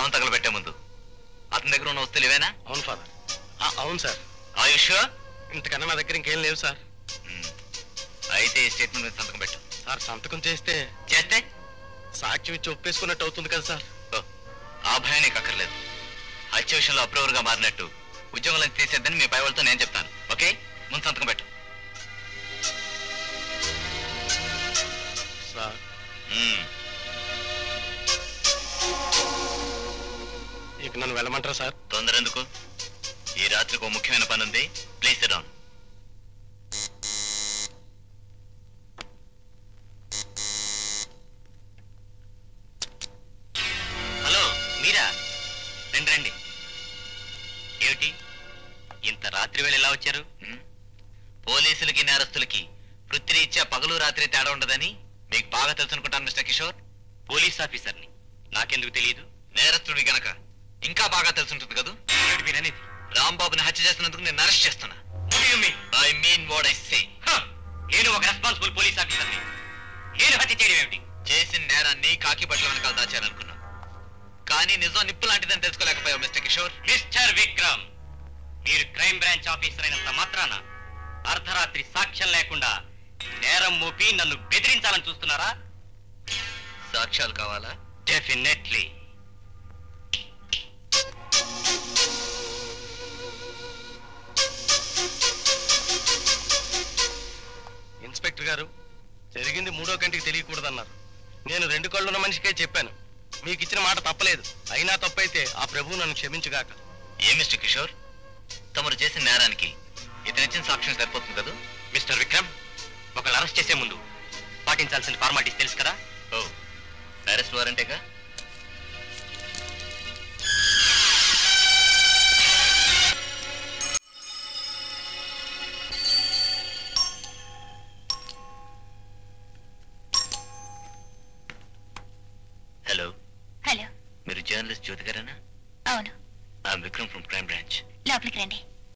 శవం తగలబెట్టే ముందు అతని దగ్గర ఉన్న వస్తువులు ఇవేనా? అవును ఫాదర్. అవును సార్. ఆయుష్, ఇంతకన్నా నా దగ్గర ఇంకేం లేవు సార్. అయితే ఈ స్టేట్మెంట్ మీద సంతకం పెట్టు. సార్ సంతకం చేస్తే సాక్ష్యం ఇచ్చి ఒప్పేసుకున్నట్టు అవుతుంది కదా సార్. ఆ భయం నీకు అక్కర్లేదు. హత్య విషయంలో అప్రూవర్ గా మారినట్టు ఉద్యోగంలో తీసేద్దని మీ పై వాళ్ళతో నేను చెప్తాను. ఓకే, ముందు సంతకం పెట్టు. సార్ ఇక నన్ను వెళ్ళమంటారా సార్? తొందర ఎందుకు? ఈ రాత్రికి ఒక ముఖ్యమైన పని ఉంది. Please SIT down. హలో మీరా, రండి రండి. ఏమిటి ఇంత రాత్రి వేళ ఎలా వచ్చారు? పోలీసులకి నేరస్తులకి వృత్తిరీత్యా పగలు రాత్రి తేడా ఉండదని మీకు బాగా తెలుసు అనుకుంటాను మిస్టర్ కిషోర్. పోలీస్ ఆఫీసర్ని, నాకెందుకు తెలియదు? నేరస్తుడి గనక ఇంకా బాగా తెలుసుంటుంది కదా. మీరనేది రాంబాబుని హత్య చేస్తున్నందుకు నేను అరెస్ట్ చేస్తున్నా. I mean what I say. నేను ఒక రెస్పాన్సిబుల్ పోలీస్ ఆఫీసర్ని. నేను హత్య చేయడం ఏమిటి? చేసిన నేరాన్ని కాకి బట్టల వెనకాల దాచారనుకున్నా, కానీ నిజం నిప్పు లాంటిదని తెలుసుకోలేకపోయావు మిస్టర్ కిషోర్. మిస్టర్ విక్రమ్, మీరు క్రైమ్ బ్రాంచ్ ఆఫీసర్ అయినంత మాత్రాన అర్ధరాత్రి సాక్ష్యం లేకుండా నేరం మోపి నన్ను బెదిరించాలని చూస్తున్నారా? సాక్ష్యాలు కావాలా? డెఫినెట్లీ. ఇన్స్పెక్టర్ గారు, జరిగింది మూడో కంటికి తెలియకూడదన్నారు. నేను 2 కళ్ళున్న మనిషికే చెప్పాను. మీకు ఇచ్చిన మాట తప్పలేదు. అయినా తప్పైతే ఆ ప్రభువు నన్ను క్షమించుగాక. ఏ మిస్టర్ కిషోర్, తమరు చేసిన నేరానికి ఇతనిచ్చిన సాక్ష్యం సరిపోతుంది కదా? మిస్టర్ విక్రమ్, ఒకళ్ళు అరెస్ట్ చేసే ముందు పాటించాల్సిన ఫార్మాలిటీస్ తెలుసు కదా? ఓ, అరెస్ట్ వారంటేగా. హలో. హలో, మీరు జర్నలిస్ట్ జ్యోతి గారేనా? అవును. I'm Vikram from crime branch. లోపలికి రండి.